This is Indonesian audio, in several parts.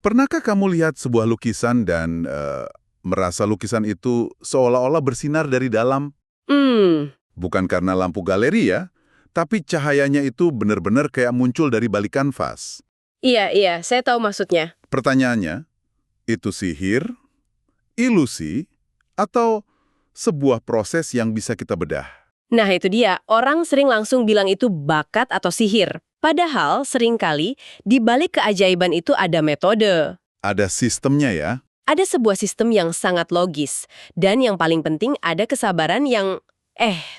Pernahkah kamu lihat sebuah lukisan dan merasa lukisan itu seolah-olah bersinar dari dalam? Hmm, Bukan karena lampu galeri ya, tapi cahayanya itu benar-benar kayak muncul dari balik kanvas. iya, saya tahu maksudnya. Pertanyaannya, itu sihir, ilusi, atau sebuah proses yang bisa kita bedah? Nah, itu dia. Orang sering langsung bilang itu bakat atau sihir. Padahal seringkali di balik keajaiban itu ada metode. Ada sistemnya ya? Ada sebuah sistem yang sangat logis. Dan yang paling penting ada kesabaran yang,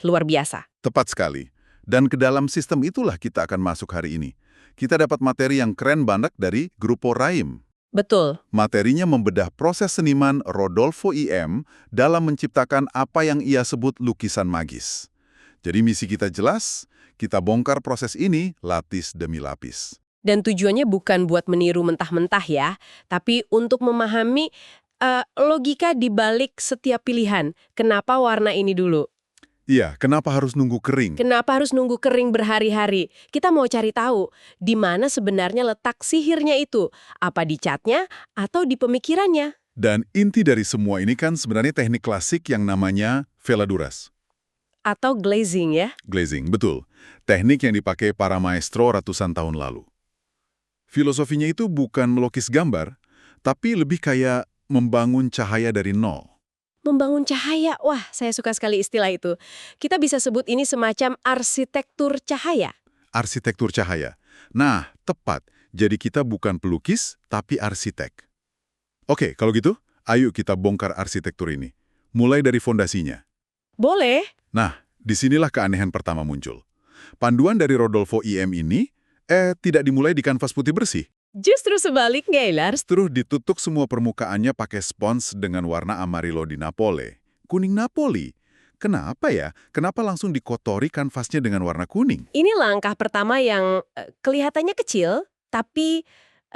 luar biasa. Tepat sekali. Dan ke dalam sistem itulah kita akan masuk hari ini. Kita dapat materi yang keren banget dari Grupo Raim. Betul. Materinya membedah proses seniman Rodolfo IM dalam menciptakan apa yang ia sebut lukisan magis. Jadi misi kita jelas, kita bongkar proses ini lapis demi lapis. Dan tujuannya bukan buat meniru mentah-mentah ya, tapi untuk memahami logika di balik setiap pilihan. Kenapa warna ini dulu? Iya, kenapa harus nunggu kering? Kenapa harus nunggu kering berhari-hari? Kita mau cari tahu di mana sebenarnya letak sihirnya itu. Apa di catnya atau di pemikirannya? Dan inti dari semua ini kan sebenarnya teknik klasik yang namanya veladuras. Atau glazing ya? Glazing, betul. Teknik yang dipakai para maestro ratusan tahun lalu. Filosofinya itu bukan melukis gambar, tapi lebih kayak membangun cahaya dari nol. Membangun cahaya. Wah, saya suka sekali istilah itu. Kita bisa sebut ini semacam arsitektur cahaya. Arsitektur cahaya. Nah, tepat. Jadi kita bukan pelukis, tapi arsitek. Oke, kalau gitu, ayo kita bongkar arsitektur ini. Mulai dari fondasinya. Boleh. Nah, disinilah keanehan pertama muncul. Panduan dari Rodolfo IM ini, tidak dimulai di kanvas putih bersih. Justru sebaliknya, Lars. Terus ditutup semua permukaannya pakai spons dengan warna Amarillo di Napoli. Kuning Napoli. Kenapa ya? Kenapa langsung dikotori kanvasnya dengan warna kuning? Ini langkah pertama yang kelihatannya kecil, tapi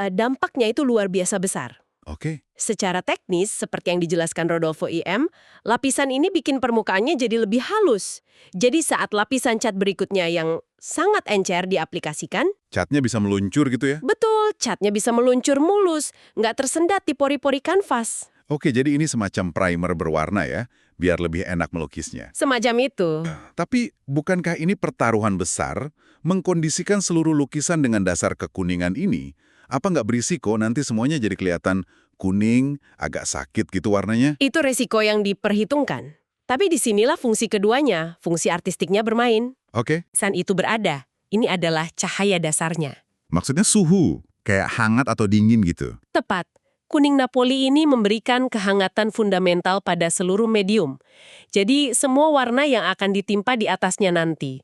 dampaknya itu luar biasa besar. Oke. Secara teknis, seperti yang dijelaskan Rodolfo IM, lapisan ini bikin permukaannya jadi lebih halus. Jadi saat lapisan cat berikutnya yang sangat encer diaplikasikan, Catnya bisa meluncur gitu ya? betul, catnya bisa meluncur mulus, nggak tersendat di pori-pori kanvas. Oke, jadi ini semacam primer berwarna ya, biar lebih enak melukisnya. Semacam itu. Tapi, bukankah ini pertaruhan besar mengkondisikan seluruh lukisan dengan dasar kekuningan ini? Apa nggak berisiko nanti semuanya jadi kelihatan kuning, agak sakit gitu warnanya? Itu resiko yang diperhitungkan. Tapi disinilah fungsi keduanya, fungsi artistiknya bermain. Oke, Saat itu berada, ini adalah cahaya dasarnya. maksudnya suhu, kayak hangat atau dingin gitu. Tepat, kuning Napoli ini memberikan kehangatan fundamental pada seluruh medium. Jadi semua warna yang akan ditimpa di atasnya nanti.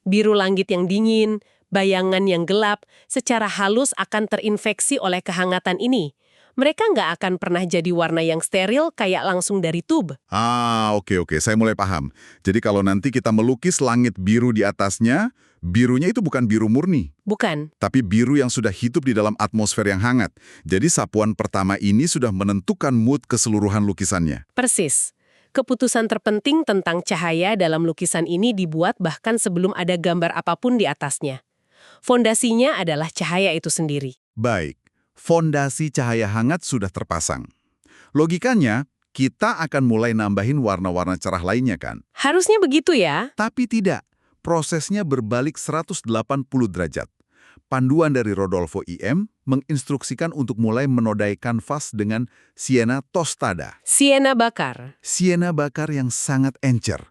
Biru langit yang dingin, bayangan yang gelap, secara halus akan terinfeksi oleh kehangatan ini. Mereka nggak akan pernah jadi warna yang steril kayak langsung dari tube. Oke, saya mulai paham. Jadi kalau nanti kita melukis langit biru di atasnya, birunya itu bukan biru murni, Bukan. tapi biru yang sudah hidup di dalam atmosfer yang hangat. Jadi sapuan pertama ini sudah menentukan mood keseluruhan lukisannya. Persis. Keputusan terpenting tentang cahaya dalam lukisan ini dibuat bahkan sebelum ada gambar apapun di atasnya. Fondasinya adalah cahaya itu sendiri. Baik, fondasi cahaya hangat sudah terpasang. Logikanya, kita akan mulai nambahin warna-warna cerah lainnya kan? Harusnya begitu ya. Tapi tidak, prosesnya berbalik 180 derajat. Panduan dari Rodolfo IM menginstruksikan untuk mulai menodai kanvas dengan siena tostada. Siena bakar. Siena bakar yang sangat encer.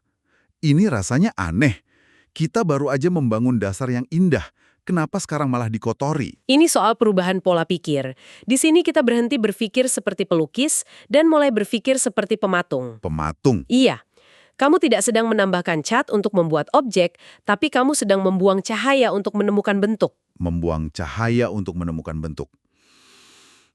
Ini rasanya aneh. Kita baru aja membangun dasar yang indah. Kenapa sekarang malah dikotori? Ini soal perubahan pola pikir. Di sini kita berhenti berpikir seperti pelukis dan mulai berpikir seperti pematung. Pematung. Iya, kamu tidak sedang menambahkan cat untuk membuat objek, tapi kamu sedang membuang cahaya untuk menemukan bentuk. Membuang cahaya untuk menemukan bentuk.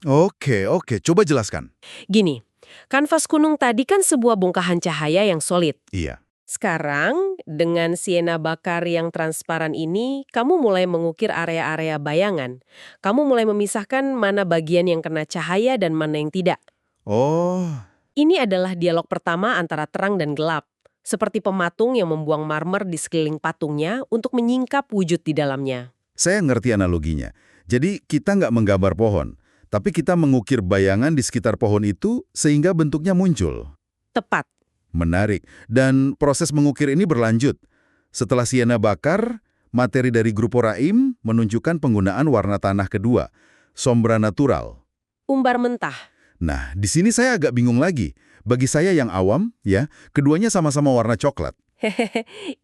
Oke, coba jelaskan. Gini, kanvas kuning tadi kan sebuah bongkahan cahaya yang solid. Iya. Sekarang, dengan siena bakar yang transparan ini, kamu mulai mengukir area-area bayangan. Kamu mulai memisahkan mana bagian yang kena cahaya dan mana yang tidak. Oh, Ini adalah dialog pertama antara terang dan gelap. Seperti pematung yang membuang marmer di sekeliling patungnya untuk menyingkap wujud di dalamnya. saya ngerti analoginya. Jadi kita nggak menggambar pohon, Tapi kita mengukir bayangan di sekitar pohon itu sehingga bentuknya muncul. Tepat. Menarik. Dan proses mengukir ini berlanjut. Setelah siena bakar, materi dari Gruporaim menunjukkan penggunaan warna tanah kedua, sombra natural. Umbar mentah. Nah, di sini saya agak bingung lagi. Bagi saya yang awam, ya, keduanya sama-sama warna coklat.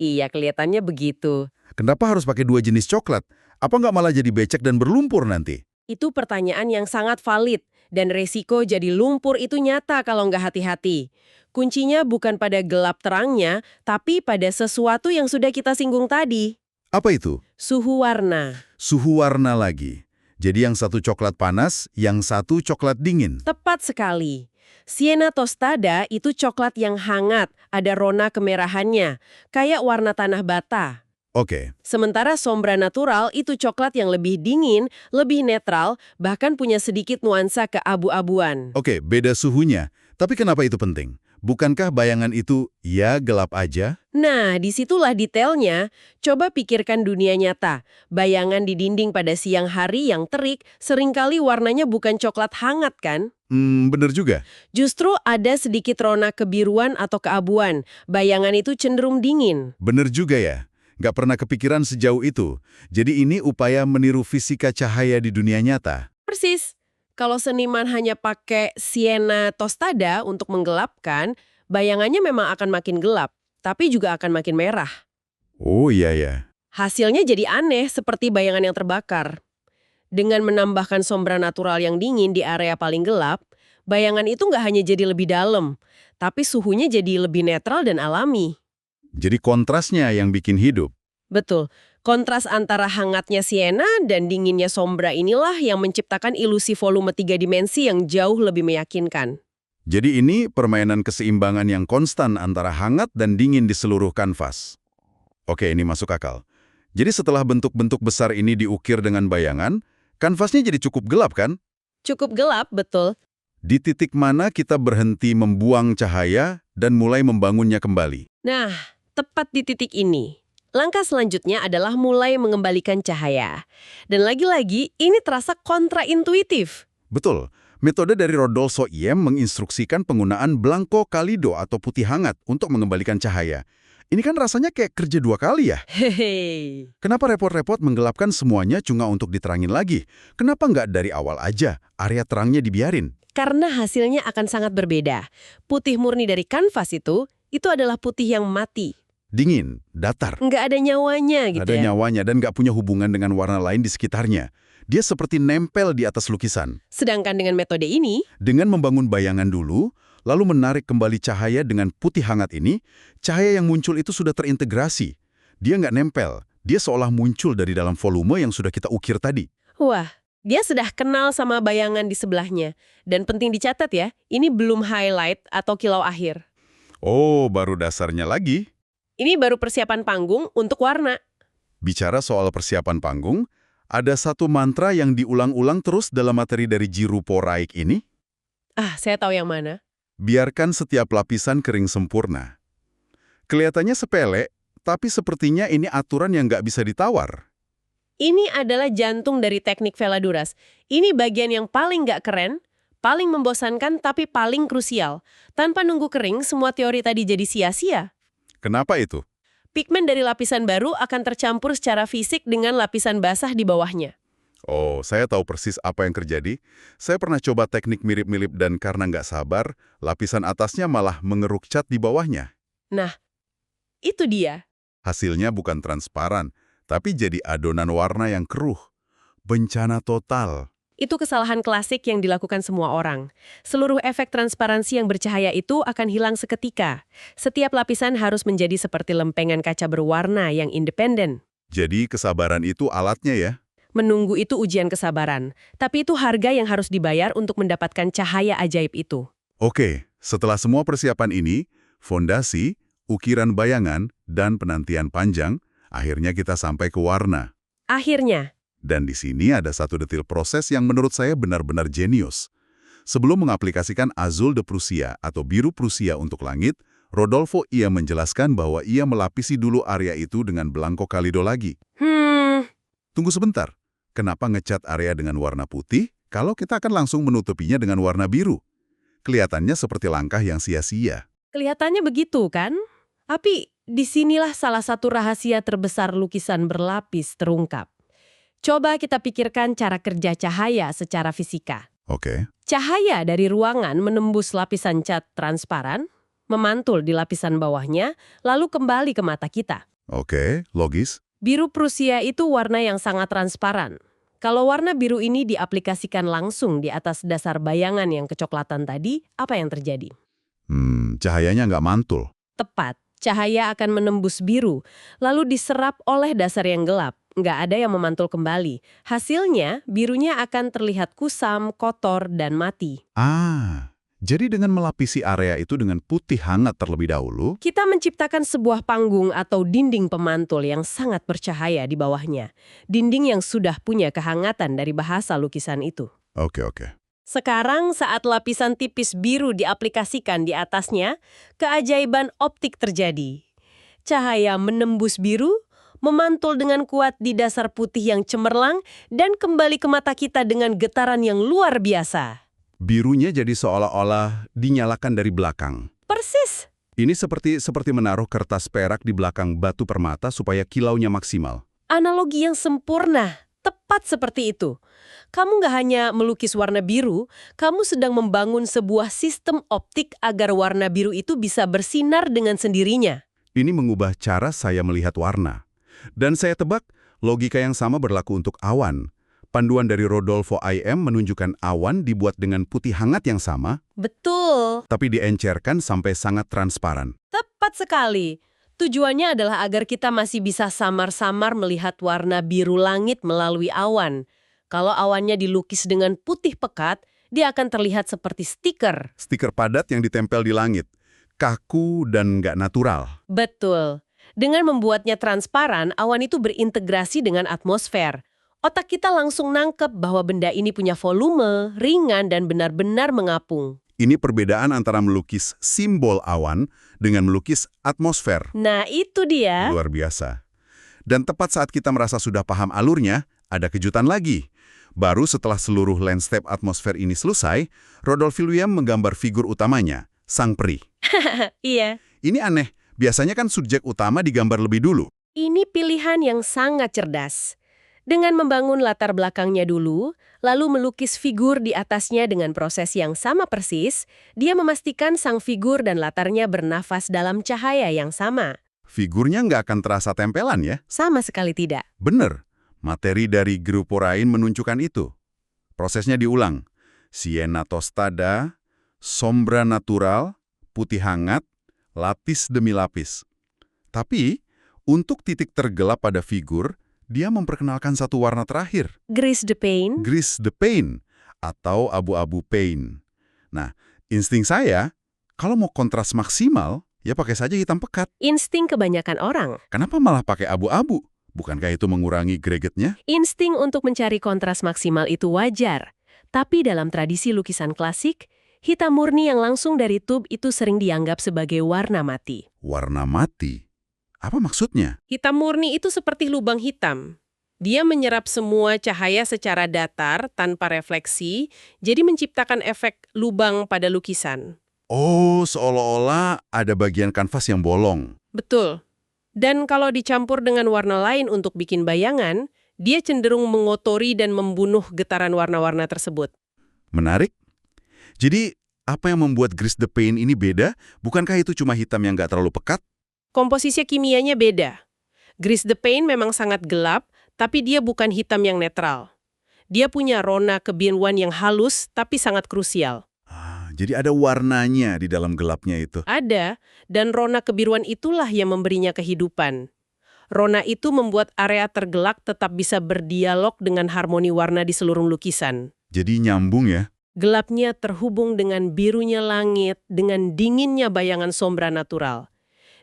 Iya, kelihatannya begitu. Kenapa harus pakai dua jenis coklat? Apa nggak malah jadi becek dan berlumpur nanti? Itu pertanyaan yang sangat valid, dan resiko jadi lumpur itu nyata kalau nggak hati-hati. Kuncinya bukan pada gelap terangnya, tapi pada sesuatu yang sudah kita singgung tadi. Apa itu? Suhu warna. Suhu warna lagi. Jadi yang satu coklat panas, yang satu coklat dingin. Tepat sekali. Siena tostada itu coklat yang hangat, ada rona kemerahannya, kayak warna tanah bata. Oke. Sementara sombra natural itu coklat yang lebih dingin, lebih netral, bahkan punya sedikit nuansa keabu-abuan. Oke, beda suhunya. Tapi kenapa itu penting? Bukankah bayangan itu, ya gelap aja? Nah, disitulah detailnya. Coba pikirkan dunia nyata. Bayangan di dinding pada siang hari yang terik, seringkali warnanya bukan coklat hangat kan? Bener juga. Justru ada sedikit rona kebiruan atau keabuan. Bayangan itu cenderung dingin. Bener juga ya. Nggak pernah kepikiran sejauh itu. Jadi ini upaya meniru fisika cahaya di dunia nyata. Persis. Kalau seniman hanya pakai siena tostada untuk menggelapkan, bayangannya memang akan makin gelap, tapi juga akan makin merah. Oh iya ya. Hasilnya jadi aneh seperti bayangan yang terbakar. Dengan menambahkan sombra natural yang dingin di area paling gelap, bayangan itu nggak hanya jadi lebih dalam, tapi suhunya jadi lebih netral dan alami. Jadi kontrasnya yang bikin hidup. Betul. Kontras antara hangatnya siena dan dinginnya sombra inilah yang menciptakan ilusi volume 3 dimensi yang jauh lebih meyakinkan. Jadi ini permainan keseimbangan yang konstan antara hangat dan dingin di seluruh kanvas. Oke, ini masuk akal. Jadi setelah bentuk-bentuk besar ini diukir dengan bayangan, kanvasnya jadi cukup gelap kan? Cukup gelap, betul. Di titik mana kita berhenti membuang cahaya dan mulai membangunnya kembali? Nah, tepat di titik ini. Langkah selanjutnya adalah mulai mengembalikan cahaya. Dan lagi-lagi, ini terasa kontraintuitif. Betul. Metode dari Rodolfo IM menginstruksikan penggunaan blanco kalido atau putih hangat untuk mengembalikan cahaya. Ini kan rasanya kayak kerja dua kali ya? Hehe. Kenapa repot-repot menggelapkan semuanya cuma untuk diterangin lagi? Kenapa nggak dari awal aja, area terangnya dibiarin? Karena hasilnya akan sangat berbeda. Putih murni dari kanvas itu adalah putih yang mati. Dingin, datar. Nggak ada nyawanya gitu Ada ya. nyawanya dan nggak punya hubungan dengan warna lain di sekitarnya. Dia seperti nempel di atas lukisan. Sedangkan dengan metode ini, Dengan membangun bayangan dulu, lalu menarik kembali cahaya dengan putih hangat ini, cahaya yang muncul itu sudah terintegrasi. Dia nggak nempel, dia seolah muncul dari dalam volume yang sudah kita ukir tadi. wah, dia sudah kenal sama bayangan di sebelahnya. Dan penting dicatat ya, ini belum highlight atau kilau akhir. Oh, baru dasarnya lagi. Ini baru persiapan panggung untuk warna. Bicara soal persiapan panggung, ada satu mantra yang diulang-ulang terus dalam materi dari Gruporaim ini. Ah, saya tahu yang mana. Biarkan setiap lapisan kering sempurna. Kelihatannya sepele, tapi sepertinya ini aturan yang nggak bisa ditawar. Ini adalah jantung dari teknik Veladuras. Ini bagian yang paling nggak keren, paling membosankan, tapi paling krusial. Tanpa nunggu kering, semua teori tadi jadi sia-sia. Kenapa itu? Pigmen dari lapisan baru akan tercampur secara fisik dengan lapisan basah di bawahnya. Oh, saya tahu persis apa yang terjadi. Saya pernah coba teknik mirip-mirip dan karena nggak sabar, lapisan atasnya malah mengeruk cat di bawahnya. Nah, itu dia. Hasilnya bukan transparan, tapi jadi adonan warna yang keruh. Bencana total. Itu kesalahan klasik yang dilakukan semua orang. Seluruh efek transparansi yang bercahaya itu akan hilang seketika. Setiap lapisan harus menjadi seperti lempengan kaca berwarna yang independen. Jadi kesabaran itu alatnya ya? Menunggu itu ujian kesabaran, tapi itu harga yang harus dibayar untuk mendapatkan cahaya ajaib itu. Oke, setelah semua persiapan ini, fondasi, ukiran bayangan, dan penantian panjang, akhirnya kita sampai ke warna. Akhirnya, Dan di sini ada satu detil proses yang menurut saya benar-benar jenius. Sebelum mengaplikasikan azul de Prusia atau biru Prusia untuk langit, Rodolfo ia menjelaskan bahwa ia melapisi dulu area itu dengan blanco kalido lagi. Tunggu sebentar, kenapa ngecat area dengan warna putih? kalau kita akan langsung menutupinya dengan warna biru. Kelihatannya seperti langkah yang sia-sia. Kelihatannya begitu kan? Tapi disinilah salah satu rahasia terbesar lukisan berlapis terungkap. Coba kita pikirkan cara kerja cahaya secara fisika. Oke. Cahaya dari ruangan menembus lapisan cat transparan, memantul di lapisan bawahnya, lalu kembali ke mata kita. Oke, logis. Biru Prusia itu warna yang sangat transparan. Kalau warna biru ini diaplikasikan langsung di atas dasar bayangan yang kecoklatan tadi, apa yang terjadi? Cahayanya nggak mantul. Tepat, cahaya akan menembus biru, lalu diserap oleh dasar yang gelap. Nggak ada yang memantul kembali. Hasilnya, birunya akan terlihat kusam, kotor, dan mati. Jadi dengan melapisi area itu dengan putih hangat terlebih dahulu, Kita menciptakan sebuah panggung atau dinding pemantul yang sangat bercahaya di bawahnya. Dinding yang sudah punya kehangatan dari bahasa lukisan itu. Oke. Sekarang saat lapisan tipis biru diaplikasikan di atasnya, keajaiban optik terjadi. Cahaya menembus biru, memantul dengan kuat di dasar putih yang cemerlang, dan kembali ke mata kita dengan getaran yang luar biasa. birunya jadi seolah-olah dinyalakan dari belakang. Persis. Ini seperti menaruh kertas perak di belakang batu permata supaya kilaunya maksimal. Analogi yang sempurna, tepat seperti itu. Kamu nggak hanya melukis warna biru, kamu sedang membangun sebuah sistem optik agar warna biru itu bisa bersinar dengan sendirinya. Ini mengubah cara saya melihat warna. Dan saya tebak, logika yang sama berlaku untuk awan. Panduan dari Rodolfo IM menunjukkan awan dibuat dengan putih hangat yang sama, Betul. tapi diencerkan sampai sangat transparan. Tepat sekali. Tujuannya adalah agar kita masih bisa samar-samar melihat warna biru langit melalui awan. Kalau awannya dilukis dengan putih pekat, dia akan terlihat seperti stiker. Stiker padat yang ditempel di langit, kaku dan nggak natural. Betul. Dengan membuatnya transparan, awan itu berintegrasi dengan atmosfer. Otak kita langsung nangkep bahwa benda ini punya volume, ringan, dan benar-benar mengapung. Ini perbedaan antara melukis simbol awan dengan melukis atmosfer. Nah, itu dia. Luar biasa. Dan tepat saat kita merasa sudah paham alurnya, ada kejutan lagi. Baru setelah seluruh landscape atmosfer ini selesai, Rodolphe William menggambar figur utamanya, sang peri. Iya. Ini aneh, biasanya kan subjek utama digambar lebih dulu. Ini pilihan yang sangat cerdas. Dengan membangun latar belakangnya dulu, lalu melukis figur di atasnya dengan proses yang sama persis, dia memastikan sang figur dan latarnya bernafas dalam cahaya yang sama. Figurnya nggak akan terasa tempelan ya? Sama sekali tidak. Bener, materi dari Grupo Rain menunjukkan itu. Prosesnya diulang. Siena tostada, sombra natural, putih hangat, lapis demi lapis. Tapi, untuk titik tergelap pada figur, dia memperkenalkan satu warna terakhir. Gris de Pain. Gris de Pain, atau abu-abu pain. Nah, insting saya, kalau mau kontras maksimal, ya pakai saja hitam pekat. Insting kebanyakan orang. Kenapa malah pakai abu-abu? Bukankah itu mengurangi gregetnya? Insting untuk mencari kontras maksimal itu wajar. Tapi dalam tradisi lukisan klasik, hitam murni yang langsung dari tub itu sering dianggap sebagai warna mati. Warna mati? Apa maksudnya? Hitam murni itu seperti lubang hitam. Dia menyerap semua cahaya secara datar tanpa refleksi, jadi menciptakan efek lubang pada lukisan. Oh, seolah-olah ada bagian kanvas yang bolong. Betul. Dan kalau dicampur dengan warna lain untuk bikin bayangan, dia cenderung mengotori dan membunuh getaran warna-warna tersebut. Menarik. Jadi, apa yang membuat Gris de Pain ini beda? Bukankah itu cuma hitam yang nggak terlalu pekat? Komposisi kimianya beda. Gris de Pain memang sangat gelap, tapi dia bukan hitam yang netral. Dia punya rona kebiruan yang halus, tapi sangat krusial. Jadi ada warnanya di dalam gelapnya itu. Ada, dan rona kebiruan itulah yang memberinya kehidupan. Rona itu membuat area tergelap tetap bisa berdialog dengan harmoni warna di seluruh lukisan. Jadi nyambung ya? Gelapnya terhubung dengan birunya langit, dengan dinginnya bayangan sombra natural.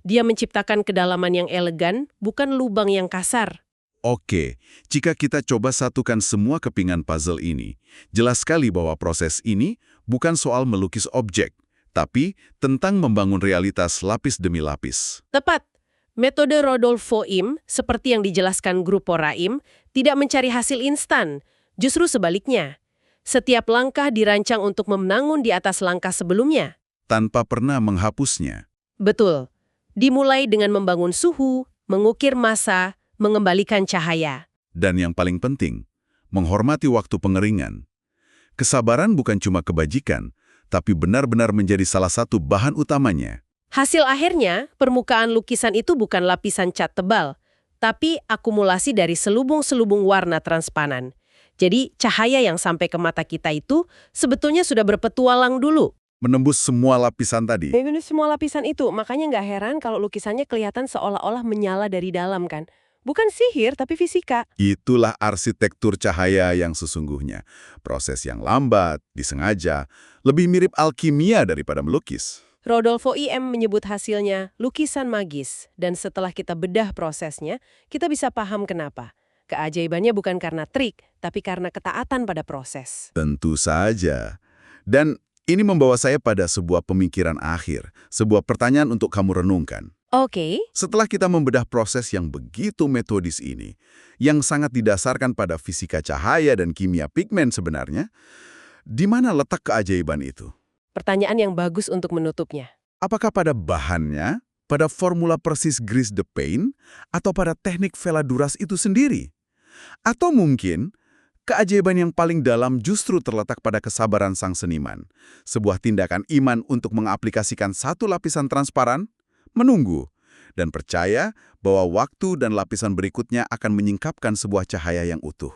Dia menciptakan kedalaman yang elegan, bukan lubang yang kasar. Oke, jika kita coba satukan semua kepingan puzzle ini, jelas sekali bahwa proses ini bukan soal melukis objek, tapi tentang membangun realitas lapis demi lapis. Tepat. Metode Rodolfo IM, seperti yang dijelaskan Grupo Raim, tidak mencari hasil instan. Justru sebaliknya. Setiap langkah dirancang untuk membangun di atas langkah sebelumnya. Tanpa pernah menghapusnya. Betul. Dimulai dengan membangun suhu, mengukir massa, mengembalikan cahaya. Dan yang paling penting, menghormati waktu pengeringan. Kesabaran bukan cuma kebajikan, tapi benar-benar menjadi salah satu bahan utamanya. Hasil akhirnya, permukaan lukisan itu bukan lapisan cat tebal, tapi akumulasi dari selubung-selubung warna transparan. Jadi, cahaya yang sampai ke mata kita itu sebetulnya sudah berpetualang dulu. Menembus semua lapisan tadi. Menembus semua lapisan itu, makanya nggak heran kalau lukisannya kelihatan seolah-olah menyala dari dalam kan. Bukan sihir, tapi fisika. Itulah arsitektur cahaya yang sesungguhnya. Proses yang lambat, disengaja, lebih mirip alkimia daripada melukis. Rodolfo I.M. menyebut hasilnya lukisan magis, dan setelah kita bedah prosesnya, kita bisa paham kenapa. Keajaibannya bukan karena trik, tapi karena ketaatan pada proses. Tentu saja. Dan ini membawa saya pada sebuah pemikiran akhir, sebuah pertanyaan untuk kamu renungkan. Oke. Setelah kita membedah proses yang begitu metodis ini, yang sangat didasarkan pada fisika cahaya dan kimia pigmen sebenarnya, di mana letak keajaiban itu? Pertanyaan yang bagus untuk menutupnya. Apakah pada bahannya, pada formula persis grease the paint, atau pada teknik veladuras itu sendiri? Atau mungkin, keajaiban yang paling dalam justru terletak pada kesabaran sang seniman. Sebuah tindakan iman untuk mengaplikasikan satu lapisan transparan, menunggu, dan percaya bahwa waktu dan lapisan berikutnya akan menyingkapkan sebuah cahaya yang utuh.